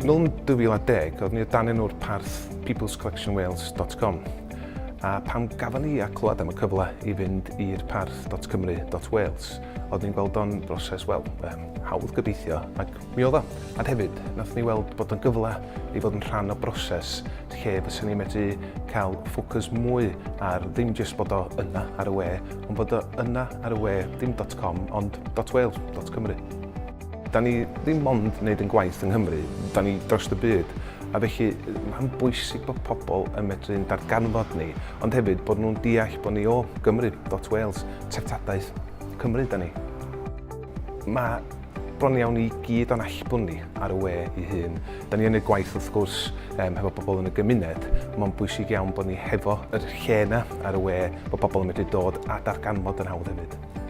Nôl yn 2010, oedd ni o dan enw'r parth peoplescollectionwales.com. A pam gafon ni a clywed am y cyfle i fynd i'r parth.cymru.wales, oedd ni'n gweld o'n broses, hawdd gobeithio, ac mi oedd o. A hefyd, nath ni weld bod yn gyfle i fod yn rhan o broses lle fysa ni medru cael ffocws mwy ar ddim jyst bod o yna ar y we, ond bod o yna ar y we, dim .com, ond .wales.cymru. Da ni ddim ond wneud yn gwaith yng Nghymru, da ni dros y byd, a felly mae'n bwysig bod pobl yn medru'n darganfod ni, ond hefyd bod nhw'n deall bod ni o Gymru.Wales, treftadaeth Cymru da ni. Mae bron iawn i gyd o'n allbwn ni ar y we ei hun. Da ni yn y gwaith wrth gwrs hefo pobl yn y gymuned, mae'n bwysig iawn bod ni hefo yr lle yna ar y we, bod pobl yn medru dod a darganfod yn hawdd hefyd.